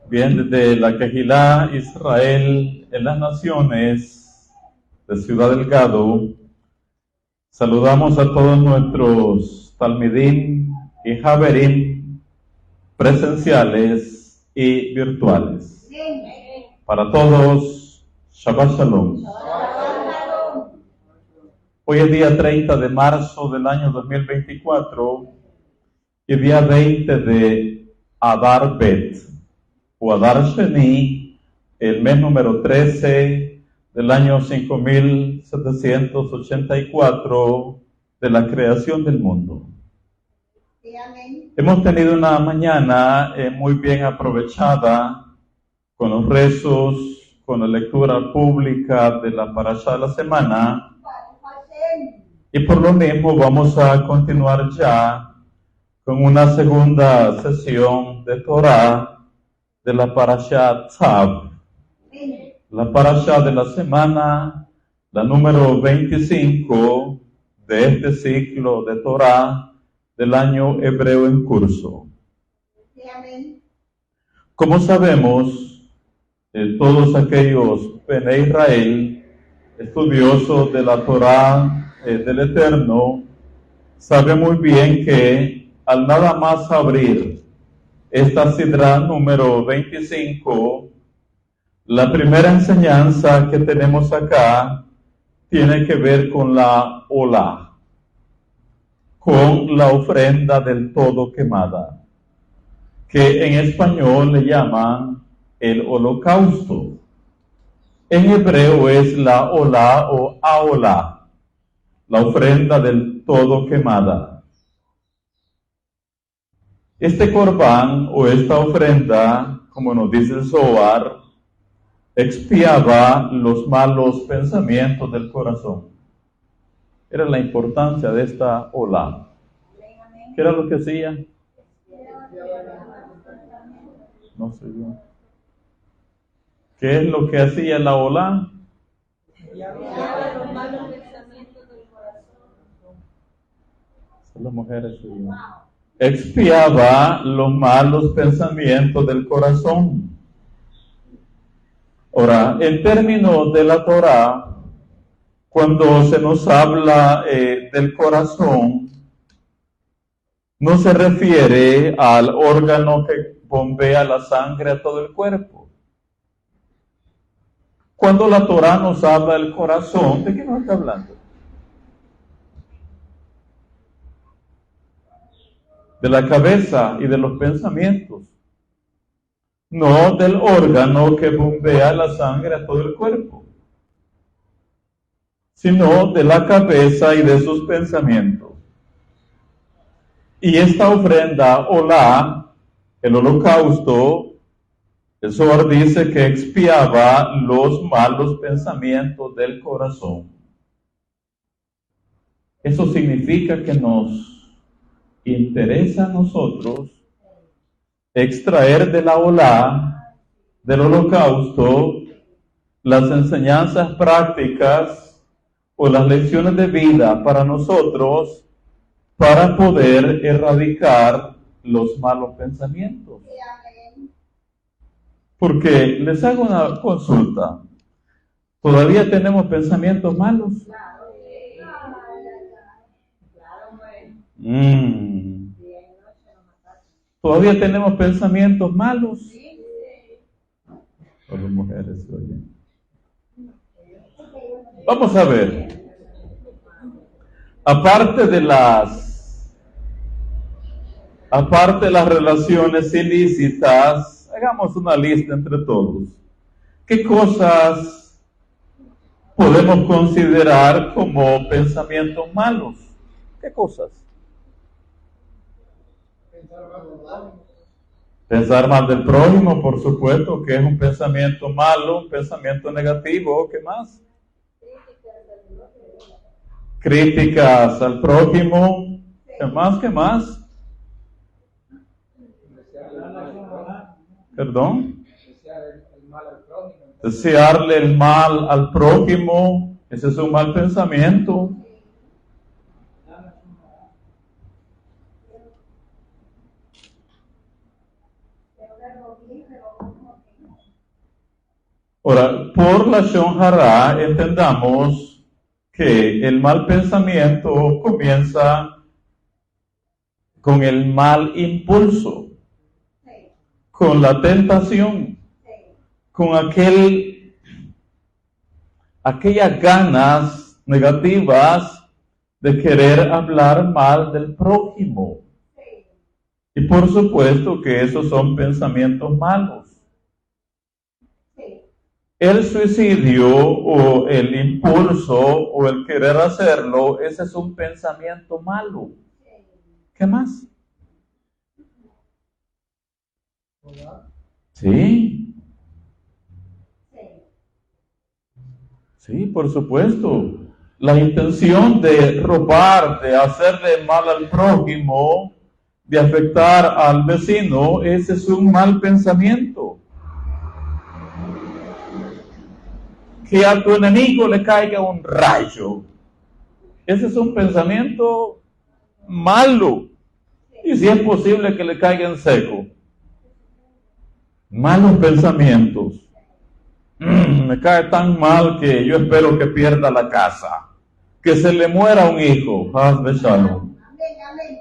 Bien, desde la Quejilá, Israel, en las naciones de Ciudad Delgado, saludamos a todos nuestros talmidín y javerín presenciales y virtuales. Para todos, Shabbat Shalom. Hoy es día 30 de marzo del año 2024 y día 20 de Adar Bet, o Adar Sheni, el mes número 13 del año 5784 de la creación del mundo. Sí, amén. Hemos tenido una mañana muy bien aprovechada con los rezos, con la lectura pública de la parashá de la semana, y por lo mismo vamos a continuar ya con una segunda sesión de Torah de la parashá Tzav, la parashá de la semana, la número 25 de este ciclo de Torah del año hebreo en curso. Sí, amén. Como sabemos, todos aquellos Bene Israel, estudiosos de la Torah del Eterno, saben muy bien que al nada más abrir esta sidra número 25, la primera enseñanza que tenemos acá tiene que ver con la olá, con la ofrenda del todo quemada, que en español le llaman el holocausto. En hebreo es la olá o aolá, la ofrenda del todo quemada. Este corbán o esta ofrenda, como nos dice el Zohar, expiaba los malos pensamientos del corazón. Era la importancia de esta olá. ¿Qué era lo que hacía? No sé yo. ¿Qué es lo que hacía la olá? Son las mujeres. Expiaba los malos pensamientos del corazón. Ahora, en términos de la Torah, cuando se nos habla del corazón, no se refiere al órgano que bombea la sangre a todo el cuerpo. Cuando la Torah nos habla del corazón, ¿de qué nos está hablando? De la cabeza y de los pensamientos, no del órgano que bombea la sangre a todo el cuerpo, sino de la cabeza y de sus pensamientos. Y esta ofrenda, olá, el holocausto, el Zohar dice que expiaba los malos pensamientos del corazón. Eso significa que nos interesa a nosotros extraer de la olá, del holocausto, las enseñanzas prácticas o las lecciones de vida para nosotros, para poder erradicar los malos pensamientos. Sí, amén. Porque les hago una consulta. ¿Todavía tenemos pensamientos malos? Claro, ¿Todavía tenemos pensamientos malos? Por las mujeres, oye. Vamos a ver. Aparte de las relaciones ilícitas, hagamos una lista entre todos. ¿Qué cosas podemos considerar como pensamientos malos? ¿Qué cosas? Pensar mal del prójimo, por supuesto, que es un pensamiento malo, un pensamiento negativo. ¿Qué más? Críticas al prójimo. ¿Qué más? ¿Qué más? ¿Perdón? Desearle el mal al prójimo. Ese es un mal pensamiento. Ahora, por la Shon Hara entendamos que el mal pensamiento comienza con el mal impulso, Sí. con la tentación, Sí. con aquellas ganas negativas de querer hablar mal del prójimo. Sí. Y por supuesto que esos son pensamientos malos. Sí. El suicidio o el impulso o el querer hacerlo, ese es un pensamiento malo. Sí. ¿Qué más? Sí, Sí. sí, por supuesto. La intención de robar, de hacerle mal al prójimo, de afectar al vecino, ese es un mal pensamiento. Que a tu enemigo le caiga un rayo, ese es un pensamiento malo. Y si es posible que le caiga en seco. Malos pensamientos. Me cae tan mal que yo espero que pierda la casa. Que se le muera un hijo. Haz de shalom. Amén, amén.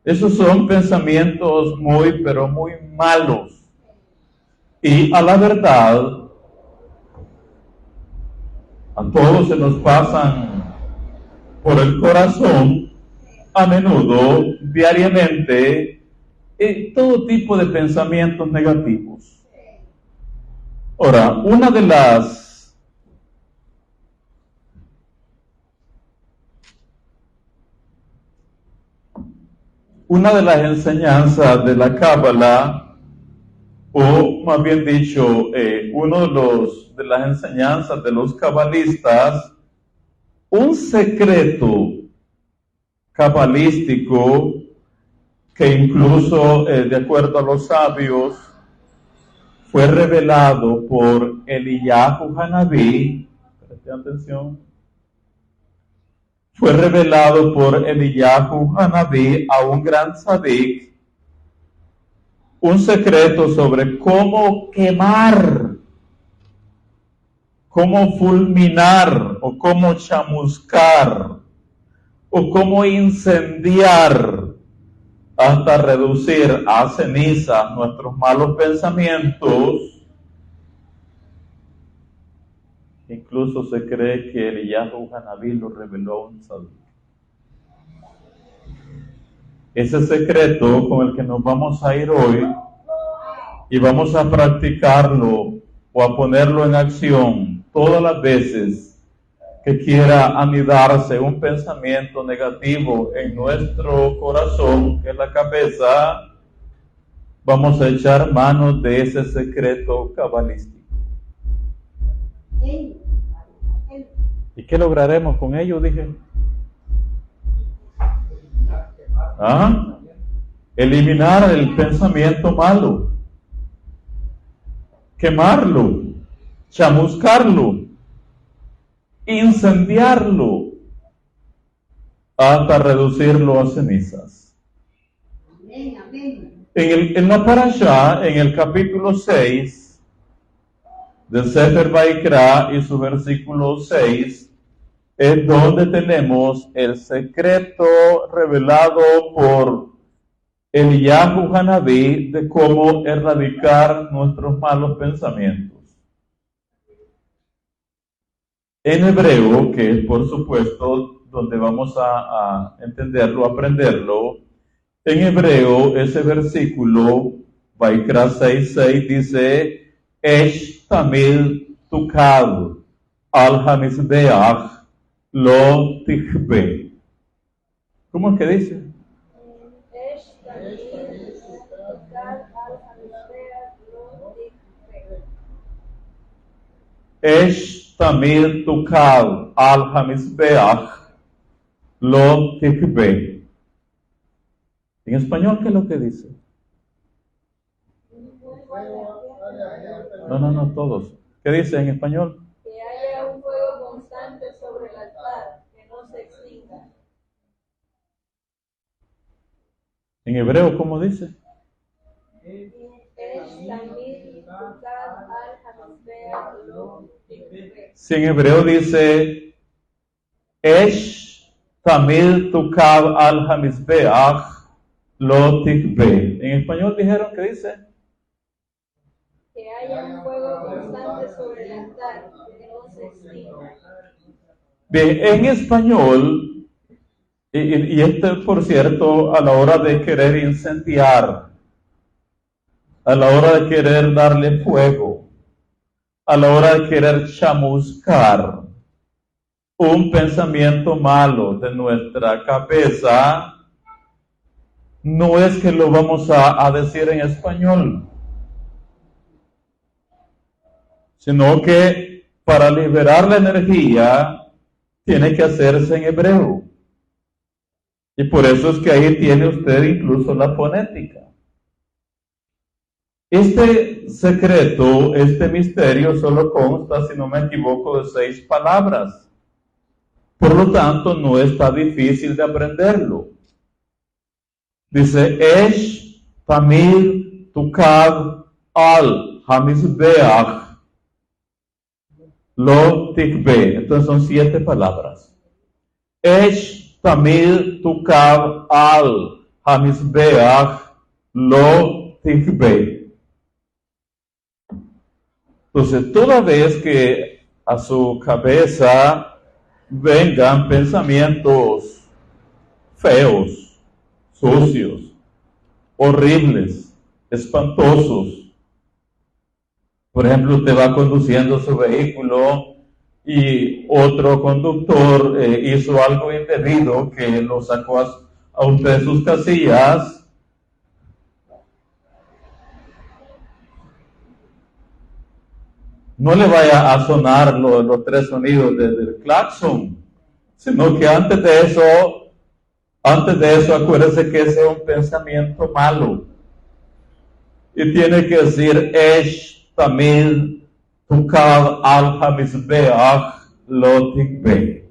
Esos son pensamientos muy, pero muy malos. Y a la verdad, a todos se nos pasan por el corazón, a menudo, diariamente, todo tipo de pensamientos negativos. Ahora, una de las enseñanzas de la Cábala, o más bien dicho, uno de las enseñanzas de los cabalistas, un secreto cabalístico que incluso, de acuerdo a los sabios, fue revelado por Eliyahu Hanabí. Presten atención. Fue revelado por Eliyahu Hanabí a un gran tzadik, un secreto sobre cómo quemar, cómo fulminar o cómo chamuscar o cómo incendiar hasta reducir a cenizas nuestros malos pensamientos. Incluso se cree que Eliyahu Hanabí lo reveló a un tzadik. Ese secreto con el que nos vamos a ir hoy y vamos a practicarlo o a ponerlo en acción todas las veces que quiera anidarse un pensamiento negativo en nuestro corazón, que es la cabeza, vamos a echar mano de ese secreto cabalístico. ¿Y qué lograremos con ello? Dije. Eliminar el pensamiento malo, quemarlo, chamuscarlo, incendiarlo, hasta reducirlo a cenizas. Amén, amén. En la parashá, en el capítulo 6 del Sefer Vaikra y su versículo 6, es donde tenemos el secreto revelado por Eliyahu Hanabí de cómo erradicar nuestros malos pensamientos. En hebreo, que es por supuesto donde vamos a entenderlo, aprenderlo, en hebreo ese versículo, Vaikra 6:6, dice, Esh tamil tukad al hamizbeach lo tichbe. ¿Cómo es que dice? Esh tamil tukad al hamizbeach lo tichbe. En español, ¿qué es lo que dice? No, todos. ¿Qué dice en español? Que haya un fuego constante sobre el altar, que no se extinga. En hebreo, ¿cómo dice? Es Esh Tamid Tukad Al Hamizbeach Lo Tikve. Si en hebreo dice Esh Tamid Tukab al Hamizbeach Lo Tikve. En español dijeron que dice Que haya un fuego constante sobre el altar, que no se extinga. bien, en español, y esto por cierto, a la hora de querer incendiar, a la hora de querer darle fuego, a la hora de querer chamuscar un pensamiento malo de nuestra cabeza, no es que lo vamos a decir en español, sino que para liberar la energía tiene que hacerse en hebreo. Y por eso es que ahí tiene usted incluso la fonética. Este secreto, este misterio solo consta, si no me equivoco, de 6 palabras. Por lo tanto, no está difícil de aprenderlo. Dice, Esh Tamid Tukad Al Hamizbeach Lo Tikve. Entonces son 7 palabras. Esh Tamid Tukad Al Hamizbeach Lo Tikve. Entonces, toda vez que a su cabeza vengan pensamientos feos, sucios, horribles, espantosos. Por ejemplo, usted va conduciendo su vehículo y otro conductor hizo algo indebido que lo sacó a usted de sus casillas. No le vaya a sonar los 3 sonidos del claxon, sino que antes de eso, acuérdese que ese es un pensamiento malo. Y tiene que decir, Esh Tamid Tukad Al Hamizbeach Lo Tikve.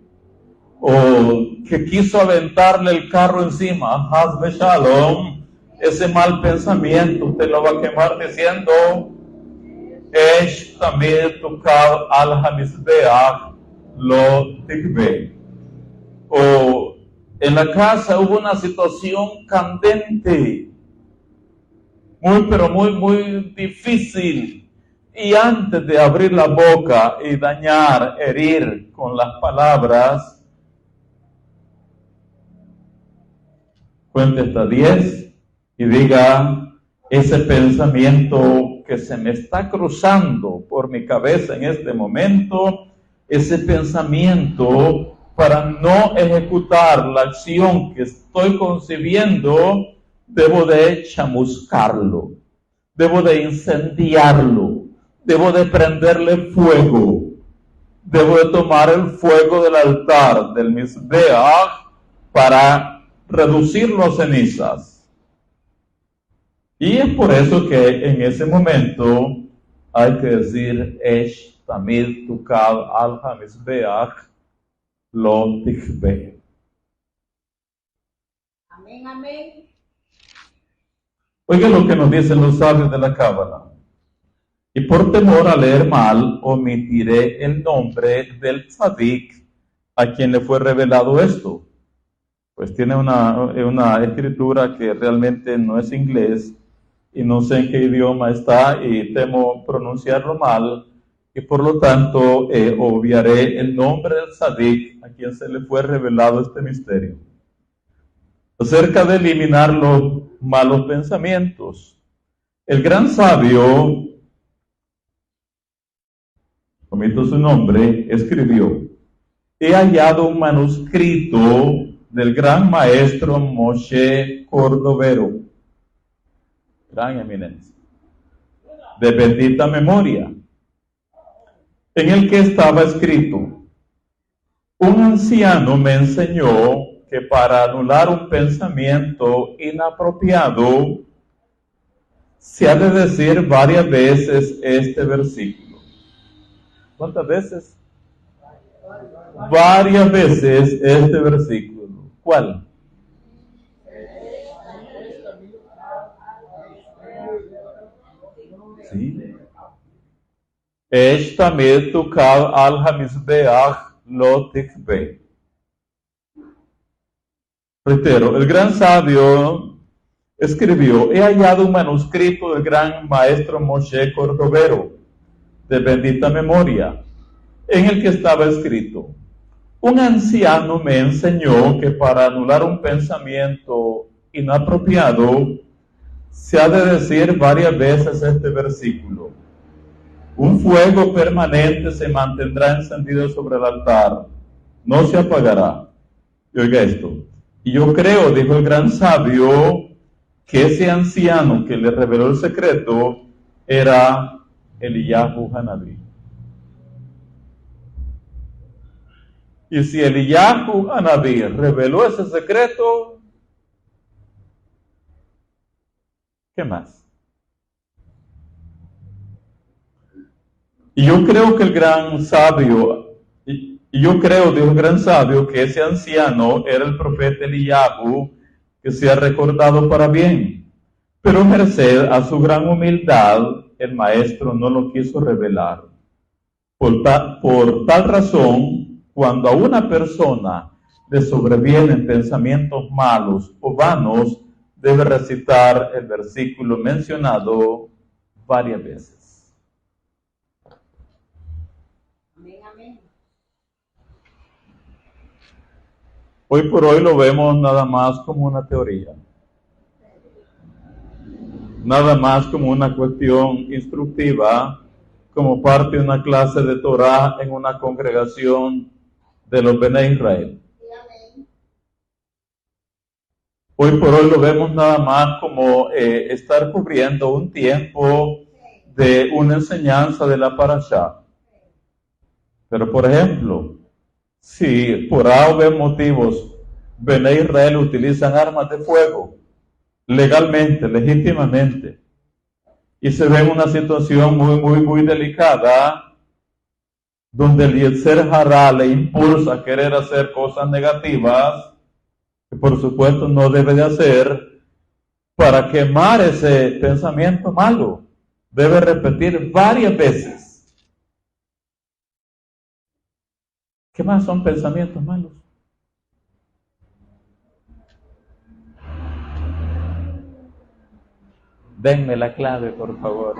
O que quiso aventarle el carro encima, Haz Beshalom, ese mal pensamiento, usted lo va a quemar diciendo, Esh Tamid Tukad Al Hamizbeach Lo Tikve. O en la casa hubo una situación candente, muy difícil, y antes de abrir la boca y dañar, herir con las palabras, cuente hasta 10 y diga, ese pensamiento que se me está cruzando por mi cabeza en este momento, ese pensamiento, para no ejecutar la acción que estoy concibiendo, debo de chamuscarlo, debo de incendiarlo, debo de prenderle fuego, debo de tomar el fuego del altar del Mizbeach para reducirlo a cenizas. Y es por eso que en ese momento hay que decir Esh Tamid Tukad Al Hamizbeach Lo Tikve. Amén, amén. Oiga lo que nos dicen los sabios de la Cábala. Y por temor a leer mal, omitiré el nombre del tzadik a quien le fue revelado esto. Pues tiene una escritura que realmente no es inglés y no sé en qué idioma está y temo pronunciarlo mal, y por lo tanto obviaré el nombre del tzadik a quien se le fue revelado este misterio. Acerca de eliminar los malos pensamientos, el gran sabio, omito su nombre, escribió: he hallado un manuscrito del gran maestro Moshe Cordovero, gran eminencia, de bendita memoria, en el que estaba escrito: un anciano me enseñó que para anular un pensamiento inapropiado se ha de decir varias veces este versículo. ¿Cuántas veces? Varias veces este versículo. ¿Cuál? Sí. Esh tamid tukav al hamizbeach lo tikbe. Reitero, el gran sabio escribió: he hallado un manuscrito del gran maestro Moshe Cordovero, de bendita memoria, en el que estaba escrito: un anciano me enseñó que para anular un pensamiento inapropiado se ha de decir varias veces este versículo: un fuego permanente se mantendrá encendido sobre el altar, no se apagará. Y oiga esto: y yo creo, dijo el gran sabio, que ese anciano que le reveló el secreto era Eliyahu Hanabí. Y si Eliyahu Hanabí reveló ese secreto, ¿qué más? Y yo creo que el gran sabio, dijo el gran sabio, que ese anciano era el profeta Eliyahu, que se ha recordado para bien. Pero merced a su gran humildad, el maestro no lo quiso revelar. Por tal razón, cuando a una persona le sobrevienen pensamientos malos o vanos, debe recitar el versículo mencionado varias veces. Hoy por hoy lo vemos nada más como una teoría, nada más como una cuestión instructiva, como parte de una clase de Torah en una congregación de los Bnei Israel. Hoy por hoy lo vemos nada más como estar cubriendo un tiempo de una enseñanza de la parashá. Pero por ejemplo, si por A o B motivos Bnei Israel utilizan armas de fuego legalmente, legítimamente, y se ve en una situación muy delicada, donde el Yetzer Hará le impulsa a querer hacer cosas negativas, que por supuesto no debe de hacer, para quemar ese pensamiento malo, debe repetir varias veces. ¿Qué más son pensamientos malos? Denme la clave, por favor.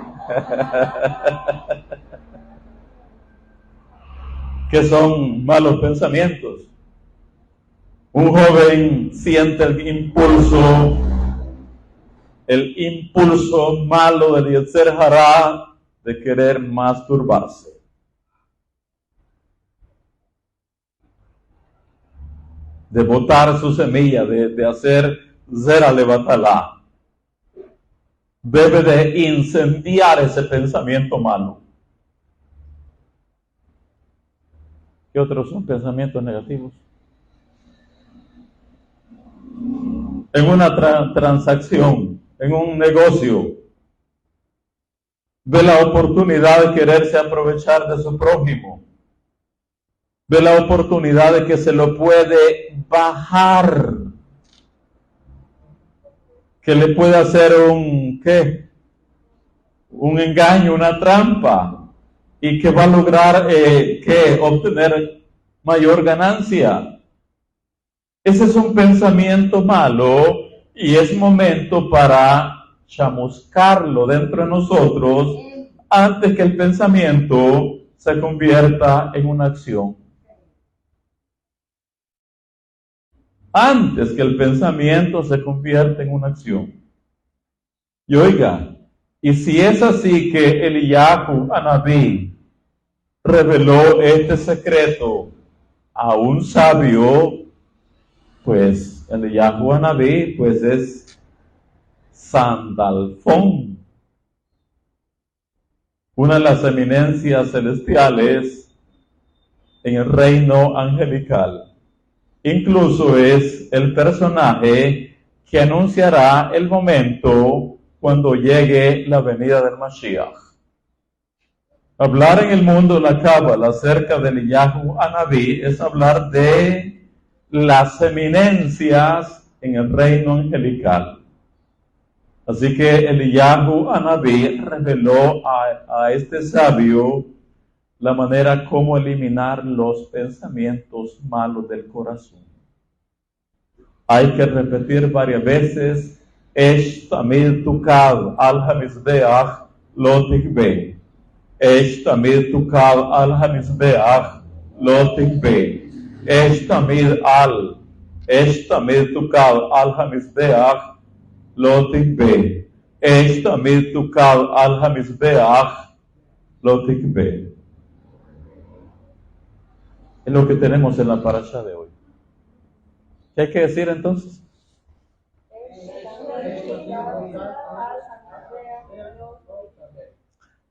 ¿Qué son malos pensamientos? Un joven siente el impulso malo del Yetzer Hará de querer masturbarse. De botar su semilla, de hacer zera levatalá. Debe de incendiar ese pensamiento malo. ¿Qué otros son pensamientos negativos? En una transacción, en un negocio, ve la oportunidad de quererse aprovechar de su prójimo. Ve la oportunidad de que se lo puede bajar, que le puede hacer un engaño, una trampa, y que va a lograr obtener mayor ganancia. Ese es un pensamiento malo y es momento para chamuscarlo dentro de nosotros antes que el pensamiento se convierta en una acción. Antes que el pensamiento se convierta en una acción. Y oiga, y si es así que Eliyahu Hanabí reveló este secreto a un sabio, pues Eliyahu Hanabí pues es Sandalfón, una de las eminencias celestiales en el reino angelical. Incluso es el personaje que anunciará el momento cuando llegue la venida del Mashiach. Hablar en el mundo de la Cábala acerca de Eliyahu Hanabí es hablar de las eminencias en el reino angelical. Así que Eliyahu Anabí reveló a este sabio la manera como eliminar los pensamientos malos del corazón. Hay que repetir varias veces, Esh tamid tukal al hamizbeach lo tikbe. Esh tamid tukal al hamizbeach lo tikbe. Esh tamid tukal al hamizbeach lo tikbe. Esh tamid tukal al hamizbeach lo tikbe. Es lo que tenemos en la parasha de hoy. ¿Qué hay que decir entonces?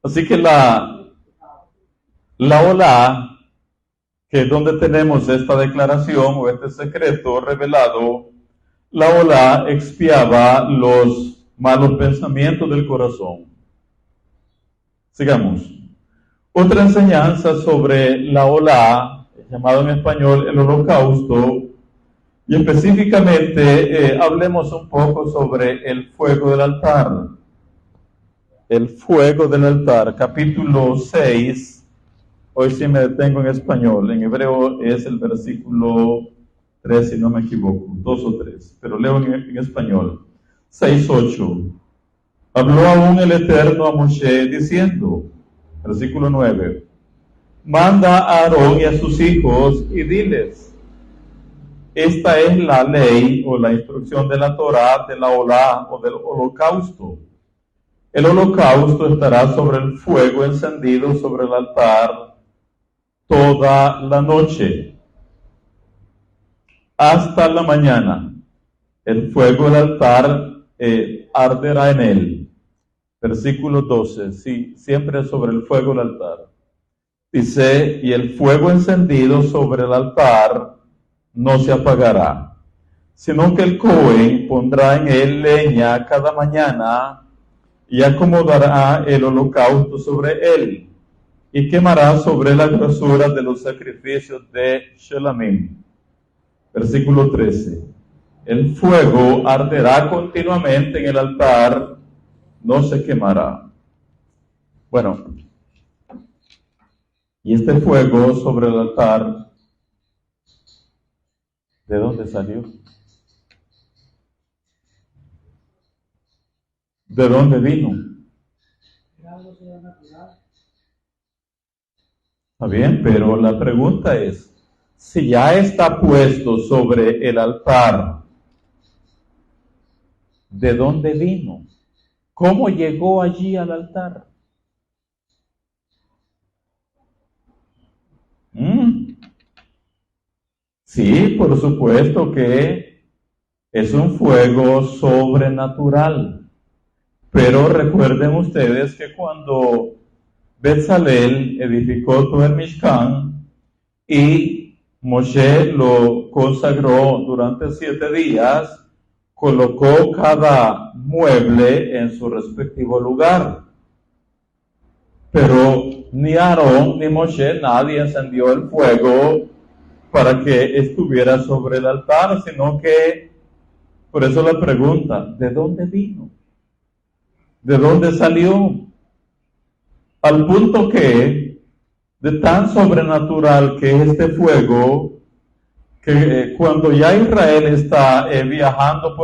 Así que la Olá, que es donde tenemos esta declaración o este secreto revelado, la Olá expiaba los malos pensamientos del corazón. Sigamos. Otra enseñanza sobre la Olá, llamado en español el holocausto, y específicamente hablemos un poco sobre el fuego del altar. El fuego del altar, capítulo 6, hoy sí me detengo en español, en hebreo es el versículo 3, si no me equivoco, 2 o 3, pero leo en español. 6:8. Habló aún el Eterno a Moshe diciendo, versículo 9, manda a Aarón y a sus hijos y diles, esta es la ley o la instrucción de la Torá, de la Olá o del holocausto. El holocausto estará sobre el fuego encendido sobre el altar toda la noche, hasta la mañana. El fuego del altar arderá en él. Versículo 12, sí, siempre sobre el fuego del altar. Dice, y el fuego encendido sobre el altar no se apagará, sino que el Cohen pondrá en él leña cada mañana y acomodará el holocausto sobre él y quemará sobre la grosura de los sacrificios de Shelamim. Versículo 13. El fuego arderá continuamente en el altar, no se quemará. Bueno, y este fuego sobre el altar, ¿de dónde salió? ¿De dónde vino? Está bien, pero la pregunta es, si ya está puesto sobre el altar, ¿de dónde vino? ¿Cómo llegó allí al altar? Sí, por supuesto que es un fuego sobrenatural. Pero recuerden ustedes que cuando Betzalel edificó todo el Mishkan y Moshe lo consagró durante 7 días, colocó cada mueble en su respectivo lugar. Pero ni Aarón ni Moshe, nadie encendió el fuego para que estuviera sobre el altar, sino que, por eso la pregunta, ¿de dónde vino? ¿De dónde salió? Al punto que, de tan sobrenatural que es este fuego, que cuando ya Israel está viajando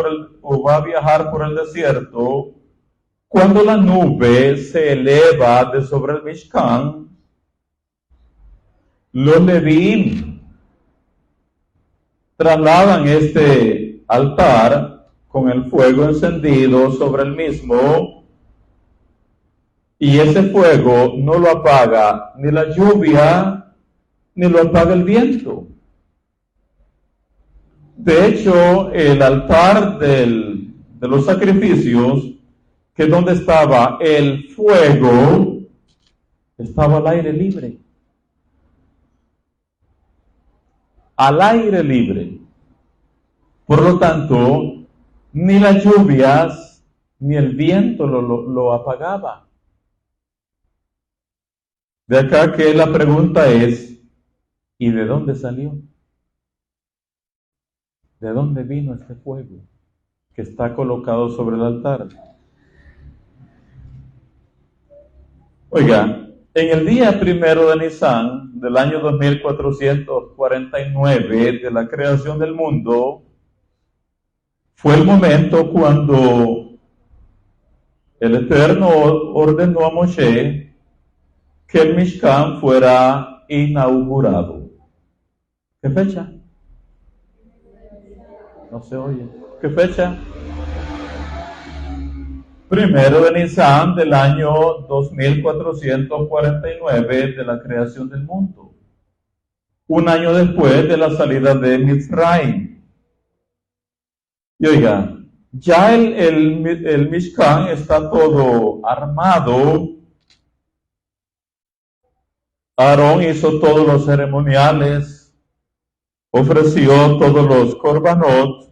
o va a viajar por el desierto, cuando la nube se eleva de sobre el Mishkan, los Levíim trasladan este altar con el fuego encendido sobre el mismo, y ese fuego no lo apaga ni la lluvia, ni lo apaga el viento. De hecho, el altar de los sacrificios, que es donde estaba el fuego, estaba al aire libre. Al aire libre. Por lo tanto, ni las lluvias ni el viento lo apagaba. De acá que la pregunta es, ¿y de dónde salió? ¿De dónde vino este fuego que está colocado sobre el altar? Oiga, en el día 1 de Nisan del año 2449 de la creación del mundo, fue el momento cuando el Eterno ordenó a Moshe que el Mishkan fuera inaugurado. ¿Qué fecha? No se oye. ¿Qué fecha? 1 de Nisan del año 2449 de la creación del mundo. Un año después de la salida de Mitzrayim. Y oiga, ya el Mishkan está todo armado. Aarón hizo todos los ceremoniales, ofreció todos los korbanot,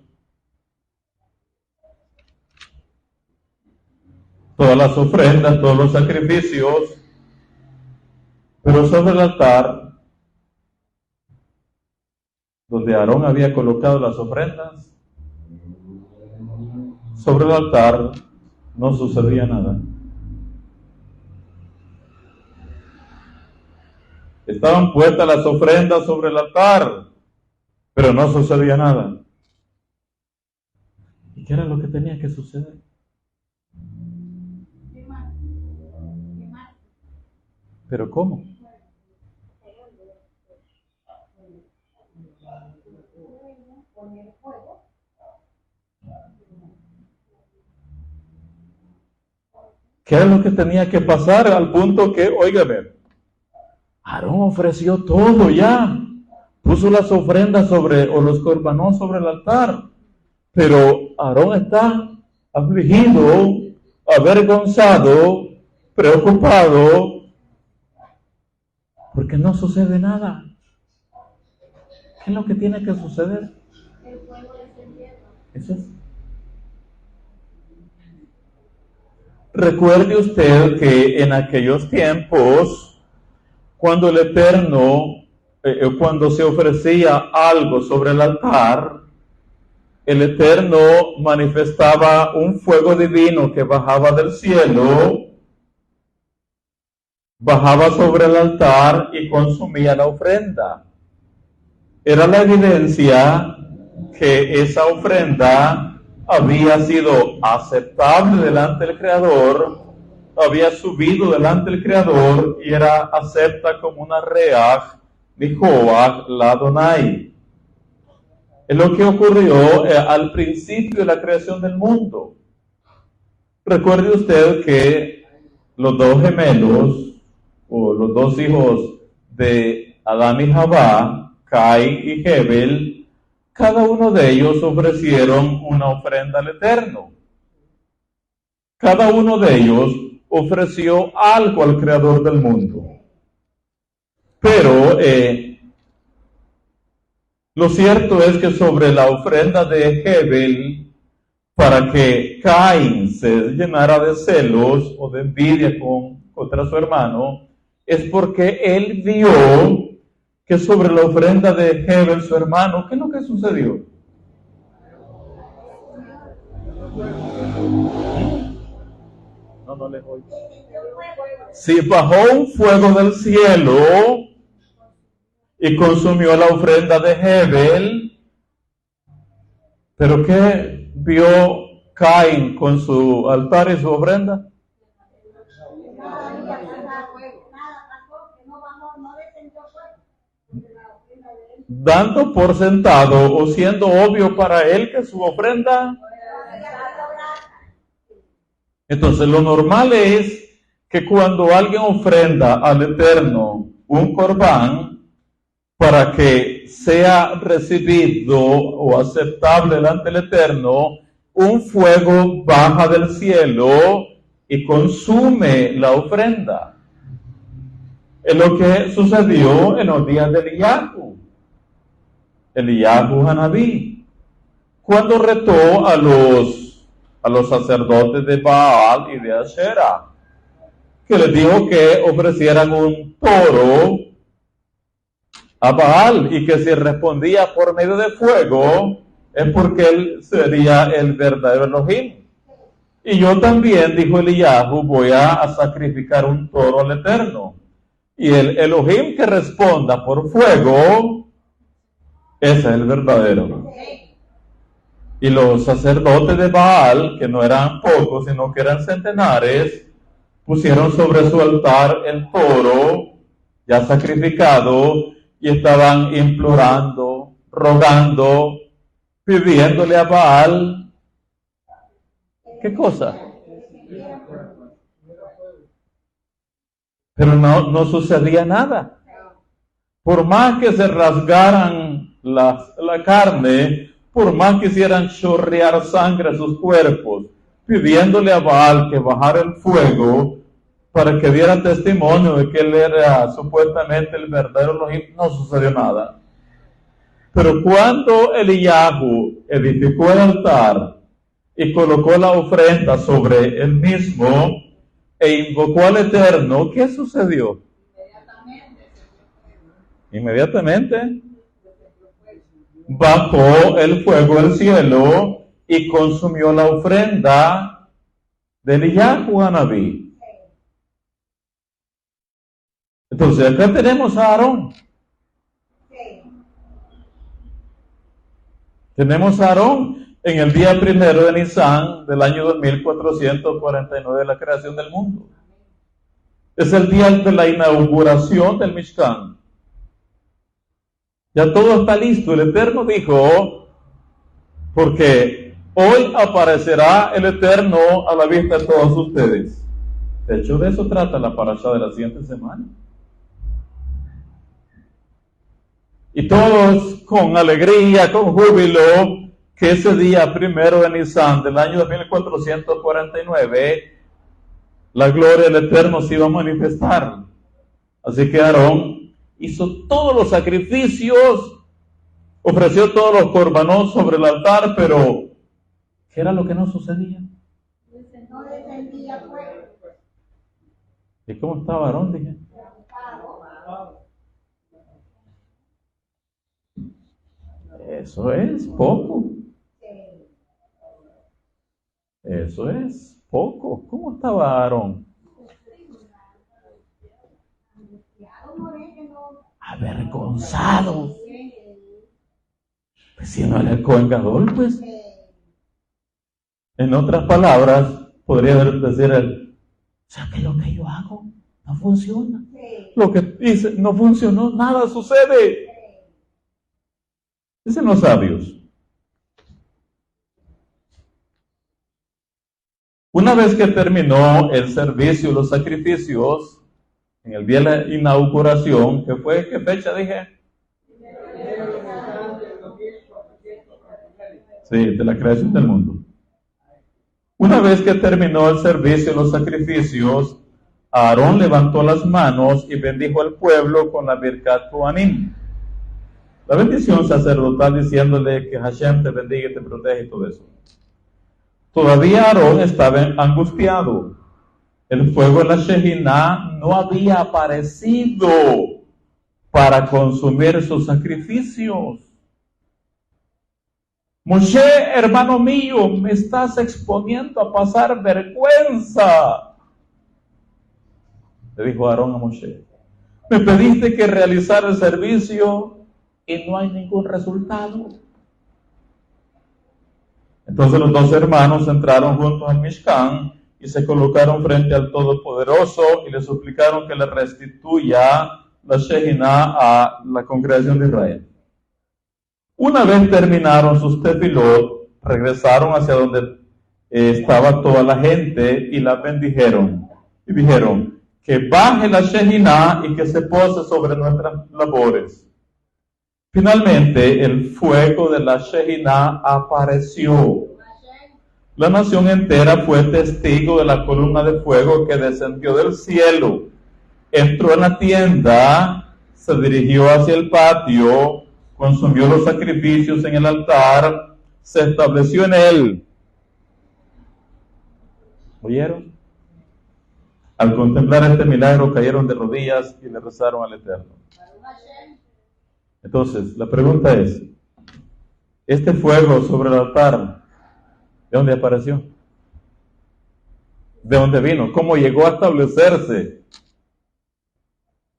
todas las ofrendas, todos los sacrificios, pero sobre el altar, donde Aarón había colocado las ofrendas, sobre el altar no sucedía nada. Estaban puestas las ofrendas sobre el altar, pero no sucedía nada. ¿Y qué era lo que tenía que suceder? ¿Pero cómo? ¿Qué era lo que tenía que pasar? Al punto que, óigame, Aarón ofreció todo ya, puso las ofrendas o los korbanot sobre el altar, pero Aarón está afligido, avergonzado, preocupado, porque no sucede nada. ¿Qué es lo que tiene que suceder? El fuego descendiendo. Eso es. Recuerde usted que en aquellos tiempos, cuando el Eterno, cuando se ofrecía algo sobre el altar, el Eterno manifestaba un fuego divino que bajaba del cielo, bajaba sobre el altar y consumía la ofrenda. Era la evidencia que esa ofrenda había sido aceptable delante del Creador, había subido delante del Creador y era acepta como una reaj Jehová la Adonai. Es lo que ocurrió al principio de la creación del mundo. Recuerde usted que los dos gemelos, o los dos hijos de Adán y Jabá, Caín y Hebel, cada uno de ellos ofrecieron una ofrenda al Eterno. Cada uno de ellos ofreció algo al Creador del mundo. Pero lo cierto es que sobre la ofrenda de Hebel, para que Caín se llenara de celos o de envidia contra su hermano, es porque él vio que sobre la ofrenda de Hebel, su hermano, ¿qué es lo que sucedió? No le oigo. Sí, bajó un fuego del cielo y consumió la ofrenda de Hebel. ¿Pero qué vio Caín con su altar y su ofrenda? Dando por sentado o siendo obvio para él que su ofrenda. Entonces lo normal es que cuando alguien ofrenda al Eterno un corbán, para que sea recibido o aceptable delante del Eterno, un fuego baja del cielo y consume la ofrenda. Es lo que sucedió en los días de Eliyahu Hanabí, cuando retó a los sacerdotes de Baal y de Asherah, que les dijo que ofrecieran un toro a Baal y que si respondía por medio de fuego es porque él sería el verdadero Elohim. Y yo también, dijo Eliyahu, voy a sacrificar un toro al Eterno. Y el Elohim que responda por fuego, ese es el verdadero. Y los sacerdotes de Baal, que no eran pocos, sino que eran centenares, pusieron sobre su altar el toro ya sacrificado y estaban implorando, rogando, pidiéndole a Baal. ¿Qué cosa? Pero no sucedía nada. Por más que se rasgaran la carne, por más que hicieran chorrear sangre a sus cuerpos, pidiéndole a Baal que bajara el fuego para que diera testimonio de que él era supuestamente el verdadero Elohim, no sucedió nada. Pero cuando Eliyahu edificó el altar y colocó la ofrenda sobre él mismo e invocó al Eterno, ¿qué sucedió? Inmediatamente bajó el fuego del cielo y consumió la ofrenda de Eliyahu Hanabí. Entonces acá tenemos a Aarón. Tenemos a Aarón en el día 1 de Nisan del año 2449 de la creación del mundo. Es el día de la inauguración del Mishkan. Ya todo está listo. El Eterno dijo, porque hoy aparecerá el Eterno a la vista de todos ustedes. De hecho, de eso trata la parashá de la siguiente semana. Y todos con alegría, con júbilo, que ese día 1 de Nisan del año 2449, la gloria del Eterno se iba a manifestar. Así que Aarón hizo todos los sacrificios, ofreció todos los corbanos sobre el altar, pero ¿qué era lo que no sucedía? No descendía fuego. ¿Y cómo estaba Aarón? Dije. Eso es poco. Eso es poco. ¿Cómo estaba Aarón? Avergonzado. Pues si no era el Cohen Gadol, pues. En otras palabras, podría decir él, o sea que lo que yo hago no funciona. Lo que hice no funcionó, nada sucede. Dicen los sabios. Una vez que terminó el servicio, los sacrificios, en el día de la inauguración, ¿qué fue? ¿Qué fecha dije? Sí, de la creación del mundo. Una vez que terminó el servicio, los sacrificios, Aarón levantó las manos y bendijo al pueblo con la Birkat Kohanim. La bendición sacerdotal diciéndole que Hashem te bendiga y te protege y todo eso. Todavía Aarón estaba angustiado. El fuego de la Shejiná no había aparecido para consumir sus sacrificios. Moshe, hermano mío, me estás exponiendo a pasar vergüenza. Le dijo Aarón a Moshe. Me pediste que realizara el servicio y no hay ningún resultado. Entonces los dos hermanos entraron juntos al Mishkan y se colocaron frente al Todopoderoso y le suplicaron que le restituya la Shejiná a la congregación de Israel. Una vez terminaron sus tefilot, regresaron hacia donde estaba toda la gente y la bendijeron. Y dijeron, que baje la Shejiná y que se pose sobre nuestras labores. Finalmente, el fuego de la Shejiná apareció. La nación entera fue testigo de la columna de fuego que descendió del cielo. Entró en la tienda, se dirigió hacia el patio, consumió los sacrificios en el altar, se estableció en él. ¿Oyeron? Al contemplar este milagro cayeron de rodillas y le rezaron al Eterno. Entonces, la pregunta es, ¿este fuego sobre el altar, de dónde apareció? ¿De dónde vino? ¿Cómo llegó a establecerse?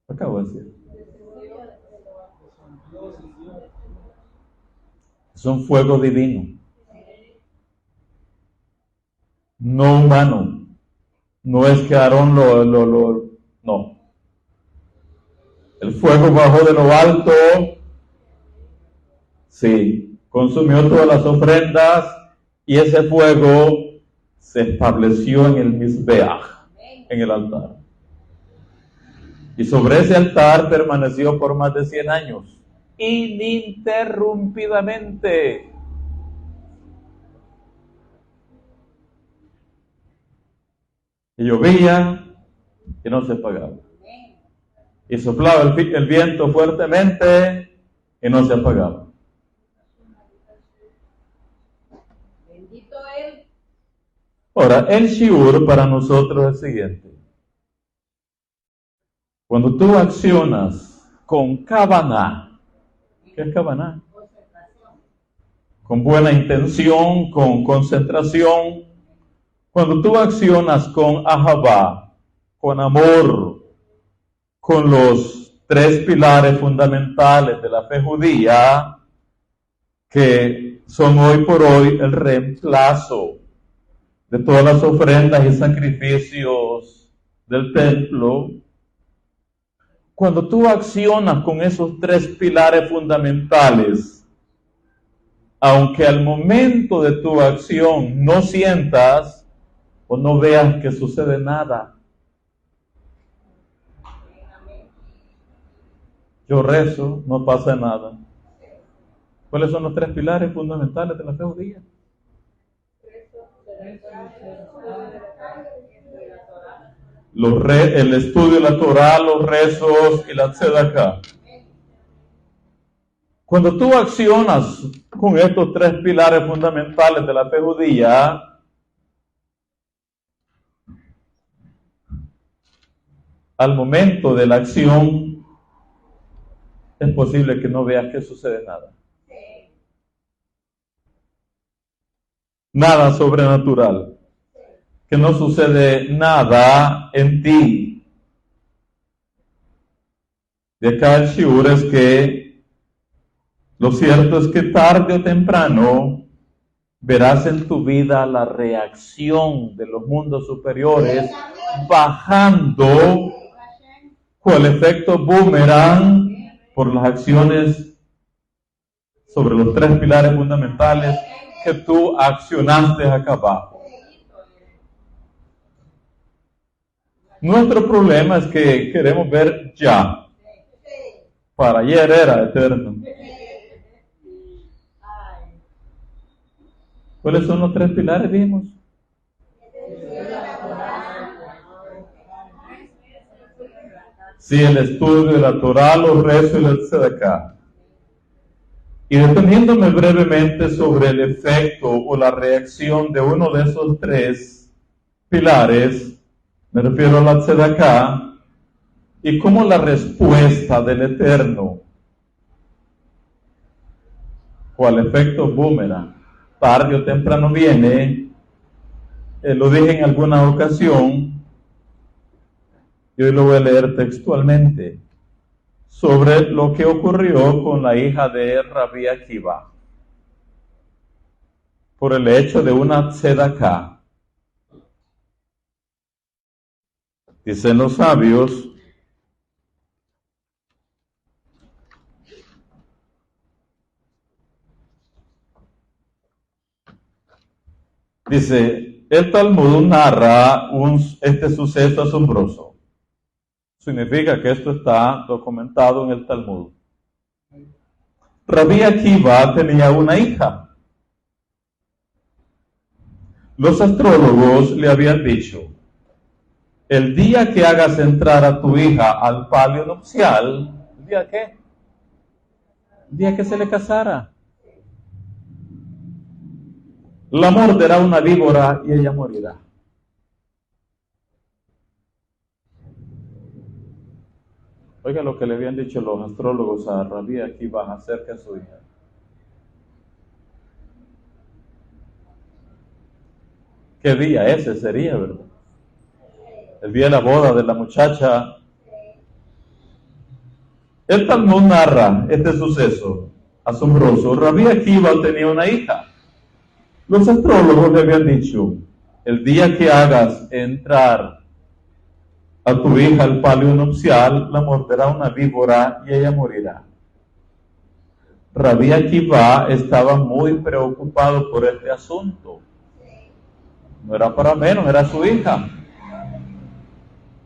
Acabo de decir. Es un fuego divino, no humano. No es que Aarón no. El fuego bajó de lo alto, sí, consumió todas las ofrendas y ese fuego se estableció en el Mizbeach, en el altar. Y sobre ese altar permaneció por más de 100 años, ininterrumpidamente. Y llovía y no se apagaba. Y soplaba el viento fuertemente y no se apagaba. Bendito Él. Ahora, el shiur para nosotros es el siguiente. Cuando tú accionas con kavaná, ¿qué es kavaná? Con buena intención, con concentración. Cuando tú accionas con ahavá, con amor, con los 3 pilares fundamentales de la fe judía, que son hoy por hoy el reemplazo de todas las ofrendas y sacrificios del templo. Cuando tú accionas con esos 3 pilares fundamentales, aunque al momento de tu acción no sientas o no veas que sucede nada, yo rezo, no pasa nada. ¿Cuáles son los 3 pilares fundamentales de la fe judía? El estudio de la Torah, los rezos y la tzedakah. Cuando tú accionas con estos 3 pilares fundamentales de la fe judía, al momento de la acción, es posible que no veas que sucede nada. Nada sobrenatural. Que no sucede nada en ti. De acá el shiur es que lo cierto es que tarde o temprano verás en tu vida la reacción de los mundos superiores bajando con el efecto boomerang por las acciones sobre los 3 pilares fundamentales que tú accionaste acá abajo. Nuestro problema es que queremos ver ya. Para ayer era eterno. ¿Cuáles son los 3 pilares, dijimos? Sí, el estudio de la Torah, los rezos y la tzedakah. Y deteniéndome brevemente sobre el efecto o la reacción de uno de esos 3 pilares, me refiero a la tzedakah, y cómo la respuesta del Eterno o al efecto boomerang tarde o temprano viene, lo dije en alguna ocasión, y hoy lo voy a leer textualmente, sobre lo que ocurrió con la hija de Rabbi Akiva, por el hecho de una tzedakah. Dicen los sabios, dice, el Talmud narra este suceso asombroso. Significa que esto está documentado en el Talmud. Rabbi Akiva tenía una hija. Los astrólogos le habían dicho, el día que hagas entrar a tu hija al palio nupcial, ¿el día qué? El día que se le casara. La morderá una víbora y ella morirá. Oiga lo que le habían dicho los astrólogos a Rabbi Akiva acerca de su hija. ¿Qué día ese sería, verdad? el día de la boda de la muchacha. El Talmud narra este suceso asombroso. Rabbi Akiva tenía una hija. Los astrólogos le habían dicho, el día que hagas entrar a tu hija al palio nupcial, la morderá una víbora y ella morirá. Rabbi Akiva estaba muy preocupado por este asunto. No era para menos, era su hija.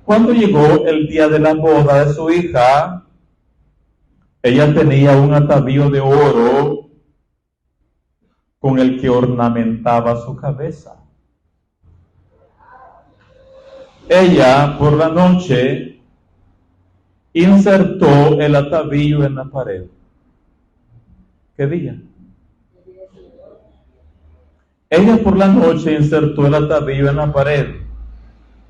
Cuando llegó el día de la boda de su hija, ella tenía un atavío de oro con el que ornamentaba su cabeza. Ella, por la noche, insertó el atavío en la pared. ¿Qué día? Ella por la noche insertó el atavío en la pared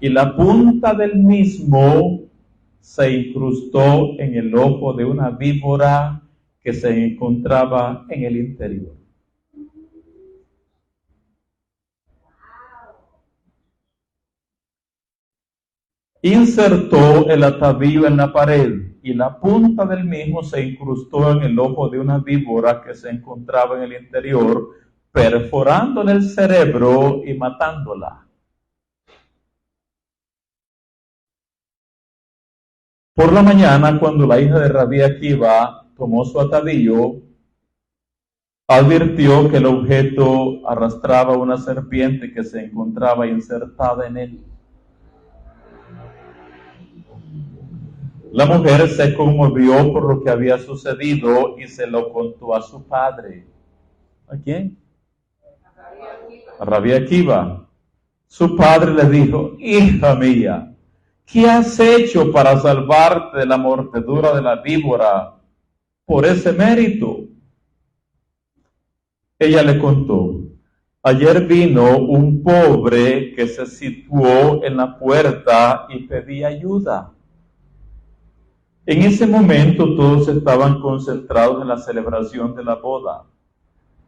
y la punta del mismo se incrustó en el ojo de una víbora que se encontraba en el interior. Insertó el atavío en la pared y la punta del mismo se incrustó en el ojo de una víbora que se encontraba en el interior, perforándole el cerebro y matándola. Por la mañana, cuando la hija de Rabbi Akiva tomó su atavío, advirtió que el objeto arrastraba una serpiente que se encontraba insertada en él. La mujer se conmovió por lo que había sucedido y se lo contó a su padre. ¿A quién? A Rabbi Akiva. Su padre le dijo, hija mía, ¿qué has hecho para salvarte de la mordedura de la víbora por ese mérito? Ella le contó, ayer vino un pobre que se situó en la puerta y pedía ayuda. En ese momento todos estaban concentrados en la celebración de la boda,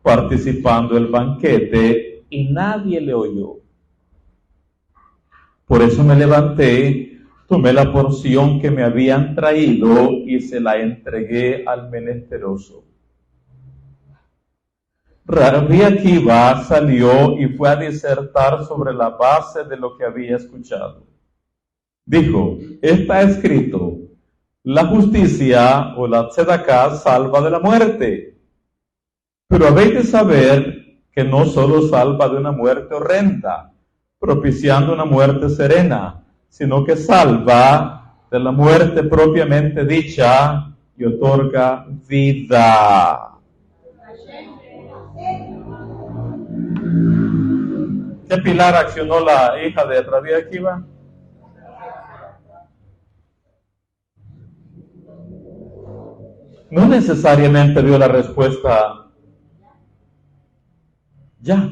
participando del banquete y nadie le oyó. Por eso me levanté, tomé la porción que me habían traído y se la entregué al menesteroso. Rabbi Akiva salió y fue a disertar sobre la base de lo que había escuchado. Dijo, está escrito, la justicia o la tzedaká salva de la muerte. Pero habéis de saber que no solo salva de una muerte horrenda, propiciando una muerte serena, sino que salva de la muerte propiamente dicha y otorga vida. ¿Qué pilar accionó la hija de Rabbi Akiva? No necesariamente dio la respuesta ya.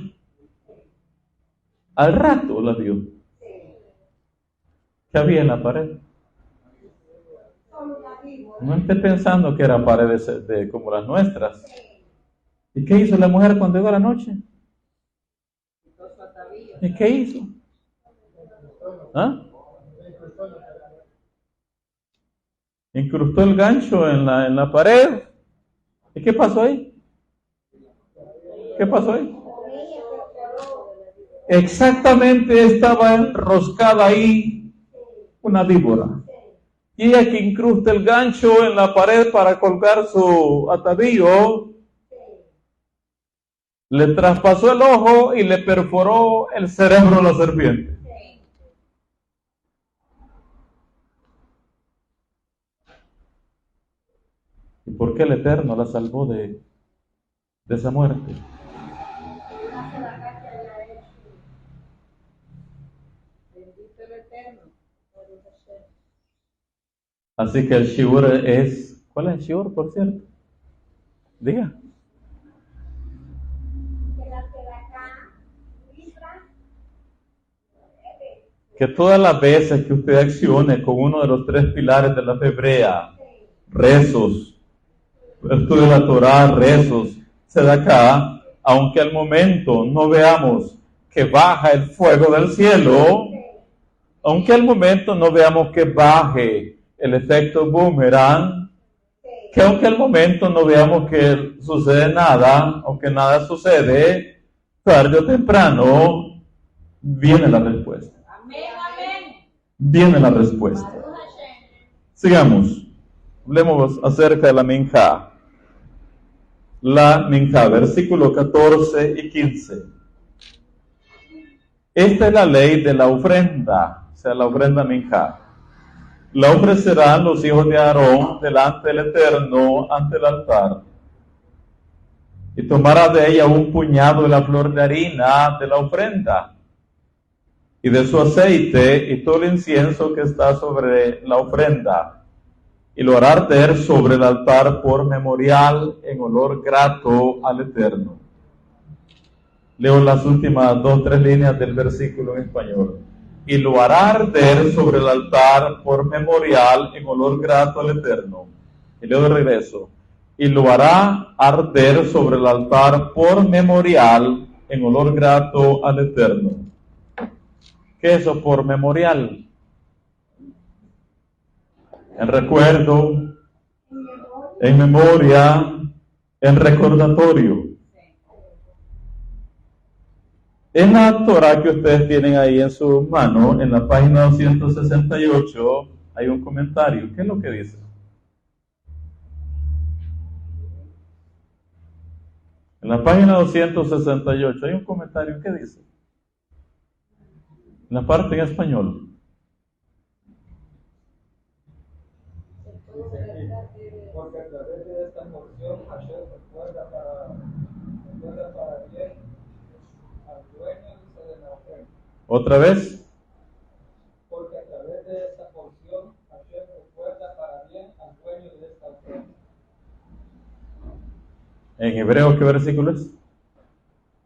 Al rato la dio. ¿Qué había en la pared? No esté pensando que eran paredes como las nuestras. ¿Y qué hizo la mujer cuando llegó la noche? ¿Y qué hizo? ¿Ah? Incrustó el gancho en la pared. ¿Y qué pasó ahí? ¿Qué pasó ahí? Exactamente estaba enroscada ahí una víbora. Y ella que incrusta el gancho en la pared para colgar su atavío, le traspasó el ojo y le perforó el cerebro a la serpiente. ¿Y por qué el Eterno la salvó de esa muerte? Así que el shiur es... ¿Cuál es el shiur, por cierto? Diga. Que todas las veces que usted accione con uno de los 3 pilares de la fe hebrea, rezos, estudio de la Torah, rezos, tzedaká, aunque al momento no veamos que baja el fuego del cielo, Aunque al momento no veamos que baje el efecto boomerang, que aunque al momento no veamos que sucede nada o que nada sucede, tarde o temprano viene la respuesta. Amén, amén. Viene la respuesta. Baruch Hashem. Sigamos. Hablemos acerca de la minjá. La minjá, versículo 14 y 15. Esta es la ley de la ofrenda, o sea, la ofrenda minjá. La ofrecerán los hijos de Aarón delante del Eterno ante el altar. Y tomará de ella un puñado de la flor de harina de la ofrenda, y de su aceite y todo el incienso que está sobre la ofrenda, y lo hará arder sobre el altar por memorial en olor grato al Eterno. Leo las últimas 2-3 líneas del versículo en español. Y lo hará arder sobre el altar por memorial en olor grato al Eterno. Y leo de regreso. Y lo hará arder sobre el altar por memorial en olor grato al Eterno. ¿Qué es eso por memorial? En recuerdo, en memoria, en recordatorio. En la Torah que ustedes tienen ahí en su mano, en la página 268, hay un comentario. ¿Qué es lo que dice? En la página 268 hay un comentario. ¿Qué dice? En la parte en español. Porque a través de esta porción Hashem recuerda para bien al dueño de la ofrenda. ¿Otra vez? Porque a través de esta porción Hashem recuerda para bien al dueño de esta ofrenda. ¿En hebreo qué versículo es?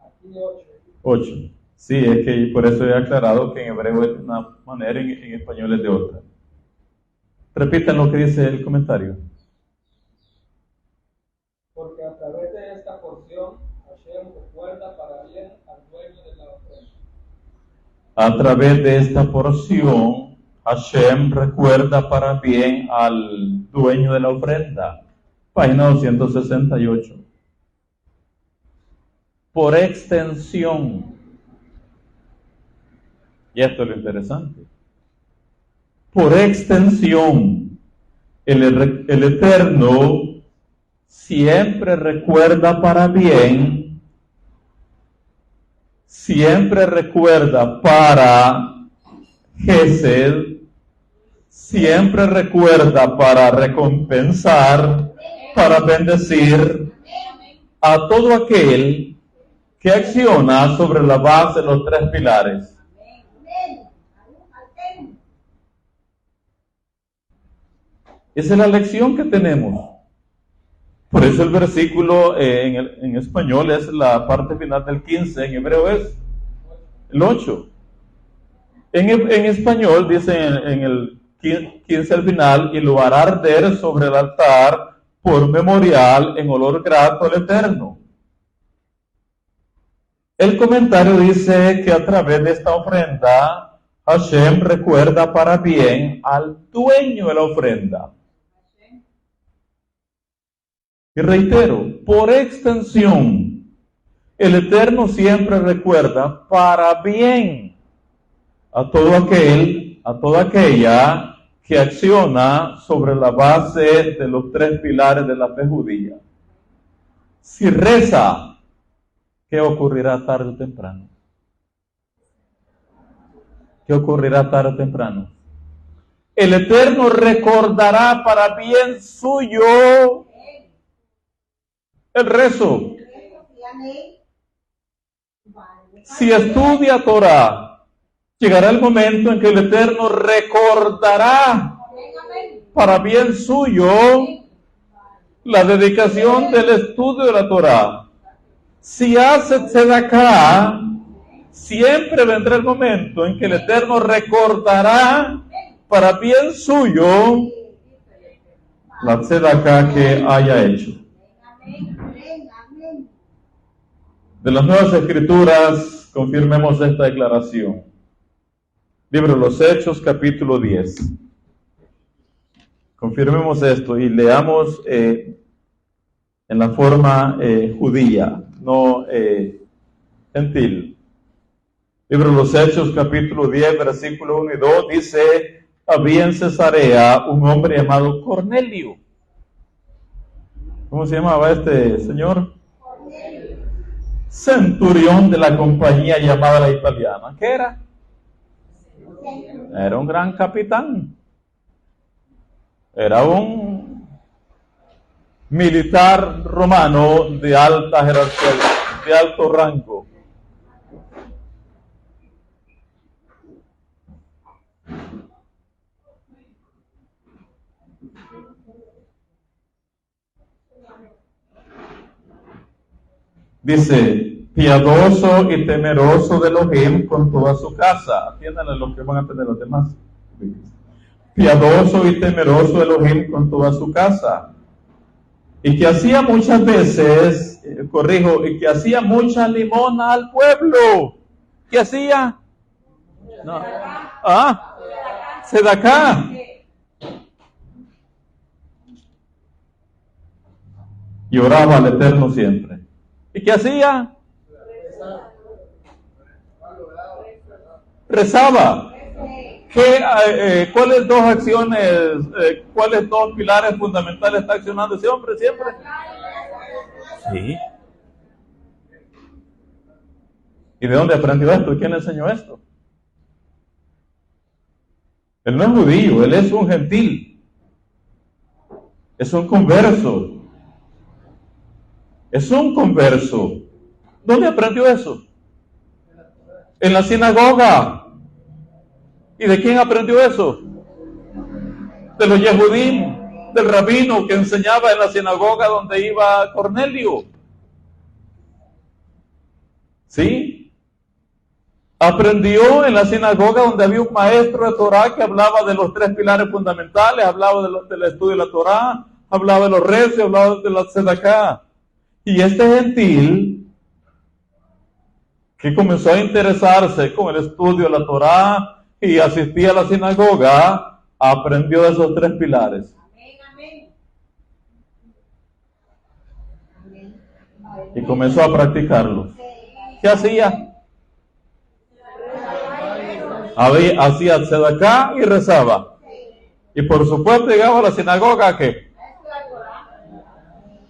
Aquí 8. 8. Sí, es que por eso he aclarado que en hebreo es de una manera, en español es de otra. Repitan lo que dice el comentario. Porque a través de esta porción Hashem recuerda para bien al dueño de la ofrenda. A través de esta porción, Hashem recuerda para bien al dueño de la ofrenda. Página 268. Por extensión. Y esto es lo interesante. Por extensión, el Eterno siempre recuerda para bien, siempre recuerda para Gesed, siempre recuerda para recompensar, para bendecir a todo aquel que acciona sobre la base de los 3 pilares. Esa es la lección que tenemos. Por eso el versículo en español es la parte final del 15, en hebreo es el 8. En español dice en el 15 al final, y lo hará arder sobre el altar por memorial en olor grato al Eterno. El comentario dice que a través de esta ofrenda, Hashem recuerda para bien al dueño de la ofrenda. Y reitero, por extensión, el Eterno siempre recuerda para bien a todo aquel, a toda aquella que acciona sobre la base de los 3 pilares de la fe judía. Si reza, ¿qué ocurrirá tarde o temprano? ¿Qué ocurrirá tarde o temprano? El Eterno recordará para bien suyo el rezo. Si estudia Torah, llegará el momento en que el Eterno recordará para bien suyo la dedicación del estudio de la Torah. Si hace tzedakah, siempre vendrá el momento en que el Eterno recordará para bien suyo la tzedakah que haya hecho. De las Nuevas Escrituras, confirmemos esta declaración. Libro de los Hechos, capítulo 10. Confirmemos esto y leamos en la forma judía, no gentil. Libro de los Hechos, capítulo 10, versículo 1 y 2, dice: había en Cesarea un hombre llamado Cornelio. ¿Cómo se llamaba este señor? Cornelio. Centurión de la compañía llamada la italiana. ¿Qué era? Era un gran capitán. Era un militar romano de alta jerarquía, de alto rango. Dice: piadoso y temeroso de Elohim con toda su casa. Atiendan a lo que van a tener los demás. Piadoso y temeroso de Elohim con toda su casa. Y que hacía muchas veces, y que hacía mucha limosna al pueblo. ¿Qué hacía? No. Sedacá. Y oraba al Eterno siempre. ¿Y qué hacía? Rezaba. ¿Cuáles dos acciones, cuáles dos pilares fundamentales está accionando ese hombre siempre? Sí. ¿Y de dónde aprendió esto? ¿Quién le enseñó esto? Él no es judío, él es un gentil. Es un converso. Es un converso. ¿Dónde aprendió eso? En la sinagoga. ¿Y de quién aprendió eso? De los Yehudim, del rabino que enseñaba en la sinagoga donde iba Cornelio. ¿Sí? Aprendió en la sinagoga donde había un maestro de Torah que hablaba de los tres pilares fundamentales, hablaba del estudio de la Torah, hablaba de los rezos, hablaba de la tzedakah. Y este gentil, que comenzó a interesarse con el estudio de la Torah y asistía a la sinagoga, aprendió de esos tres pilares. Y comenzó a practicarlos. ¿Qué hacía? Hacía tzedakah y rezaba. Y por supuesto llegaba a la sinagoga, ¿qué?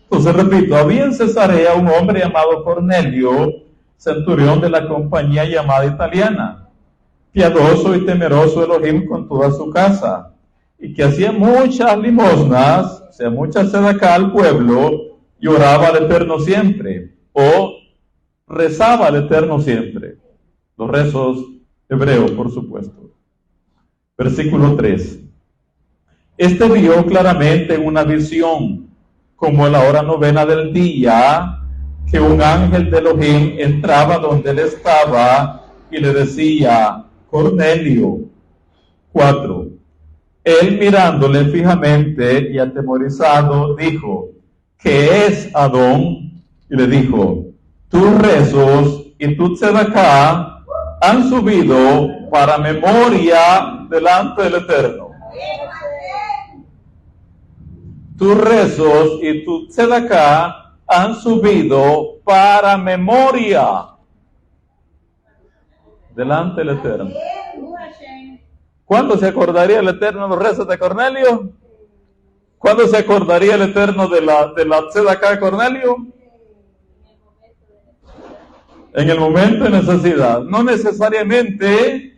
Entonces repito, había en Cesarea un hombre llamado Cornelio, centurión de la compañía llamada italiana, piadoso y temeroso de Elohim con toda su casa, y que hacía muchas limosnas, o sea, mucha tzedakah al pueblo, y oraba al Eterno siempre, o rezaba al Eterno siempre. Los rezos hebreos, por supuesto. Versículo 3. Este vio claramente en una visión, como a la hora novena del día, que un ángel de Elohim entraba donde él estaba y le decía: Cornelio. 4. Él mirándole fijamente y atemorizado dijo: ¿qué es, Adón? Y le dijo: tus rezos y tu tzedakah han subido para memoria delante del Eterno. Tus rezos y tu tzedakah han subido para memoria delante del Eterno. ¿Cuándo se acordaría el Eterno de los rezos de Cornelio? ¿Cuándo se acordaría el Eterno de la tzedakah de Cornelio? En el momento de necesidad. No necesariamente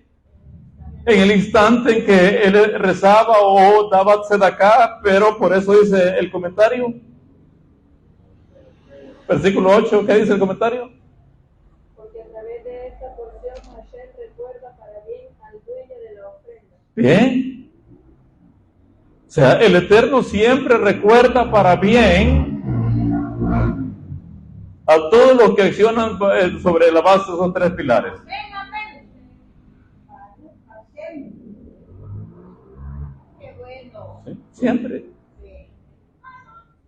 en el instante en que él rezaba o daba tzedakah, pero por eso dice el comentario. Versículo 8, ¿qué dice el comentario? Porque a través de esta porción Hashem recuerda para bien al dueño de la ofrenda. Bien. O sea, el Eterno siempre recuerda para bien a todos los que accionan sobre la base de esos tres pilares. ¿Sí? Siempre.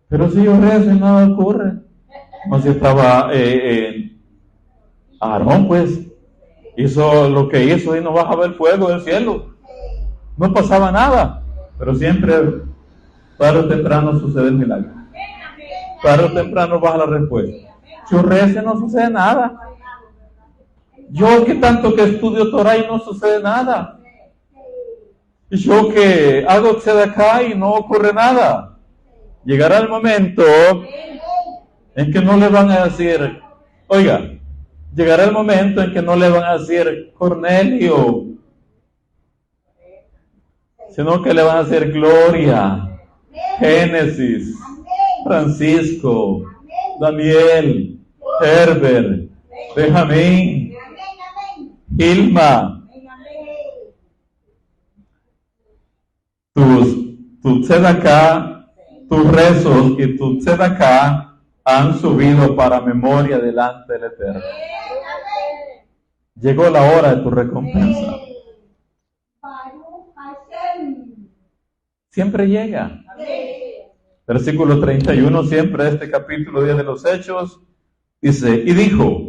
Pero si yo rezo y nada ocurre. No, si estaba Aarón, pues, hizo lo que hizo y no bajaba el fuego del cielo. No pasaba nada, pero siempre, tarde o temprano, sucede el milagro. Tarde o temprano baja la respuesta. Yo rezo y no sucede nada. Yo que tanto que estudio Torah y no sucede nada. Yo que hago tzedakah y no ocurre nada. Llegará el momento en que no le van a decir, oiga, llegará el momento en que no le van a decir Cornelio, sino que le van a decir Gloria, Génesis, Francisco, Daniel, Herbert, Benjamín, Hilma. Tu tzedakah, tus rezos y tu tzedakah han subido para memoria delante del Eterno. Llegó la hora de tu recompensa. Siempre llega. Versículo 31, siempre de este capítulo 10 de los Hechos, dice, y dijo,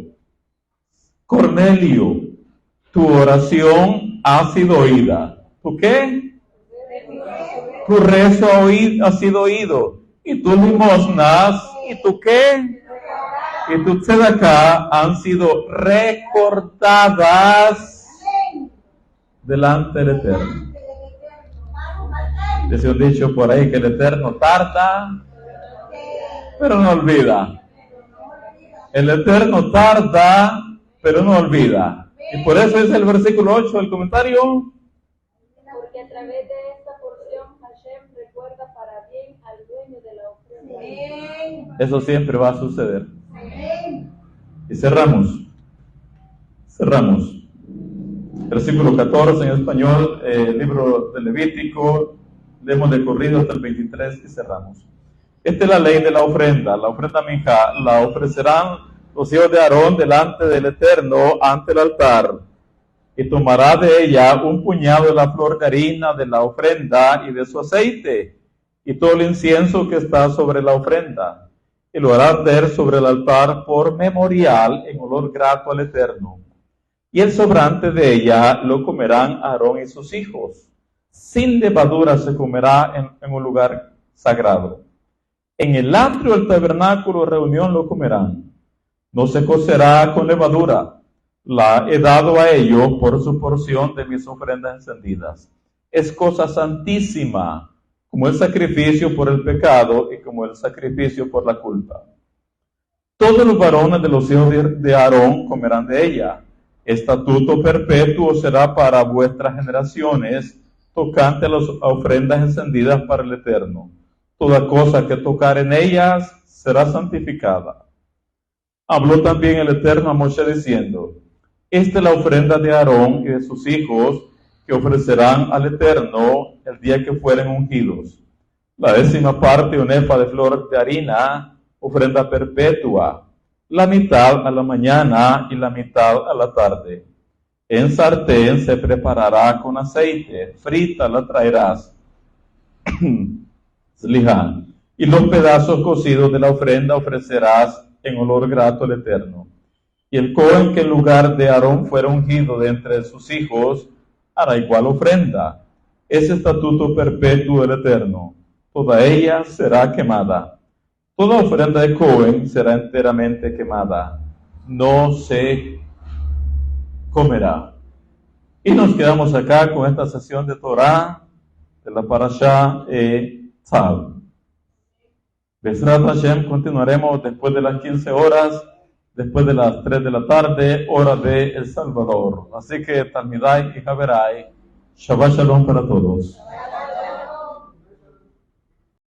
Cornelio, tu oración ha sido oída. ¿Tu qué? Tu rezo ha sido oído. Y tus limosnas, ¿y tu qué? Y tu tzedakah han sido recordadas delante del Eterno. Dice un dicho por ahí que el Eterno tarda, pero no olvida. El Eterno tarda, pero no olvida. Y por eso es el versículo 8 del comentario. Porque a través de esta porción Hashem recuerda para bien al dueño de la ofrenda. Eso siempre va a suceder. Y cerramos. Versículo 14 en español, libro de Levítico. Leemos de corrido hasta el 23 y cerramos. Esta es la ley de la ofrenda minjá. La ofrecerán los hijos de Aarón delante del Eterno ante el altar. Y tomará de ella un puñado de la flor de harina de la ofrenda y de su aceite, y todo el incienso que está sobre la ofrenda, y lo hará arder sobre el altar por memorial en olor grato al Eterno. Y el sobrante de ella lo comerán Aarón y sus hijos. Sin levadura se comerá en un lugar sagrado. En el atrio del tabernáculo de reunión lo comerán. No se cocerá con levadura. La he dado a ellos por su porción de mis ofrendas encendidas. Es cosa santísima, como el sacrificio por el pecado y como el sacrificio por la culpa. Todos los varones de los hijos de Aarón comerán de ella. Estatuto perpetuo será para vuestras generaciones, tocante a las ofrendas encendidas para el Eterno. Toda cosa que tocar en ellas será santificada. Habló también el Eterno a Moshe diciendo, esta es la ofrenda de Aarón y de sus hijos que ofrecerán al Eterno el día que fueren ungidos. La 10ª parte, un efa de flor de harina, ofrenda perpetua, la mitad a la mañana y la mitad a la tarde. En sartén se preparará con aceite, frita la traerás. Y los pedazos cocidos de la ofrenda ofrecerás en olor grato al Eterno. Y el cohen que en lugar de Aarón fuera ungido de entre sus hijos, hará igual ofrenda. Es estatuto perpetuo del Eterno. Toda ella será quemada. Toda ofrenda de cohen será enteramente quemada. No se comerá. Y nos quedamos acá con esta sesión de Torah, de la Parashá Tzav. Bezrat Hashem, continuaremos después de las 15 horas, después de las 3 de la tarde, hora de El Salvador. Así que, Talmidai y Javerai, Shabbat Shalom para todos.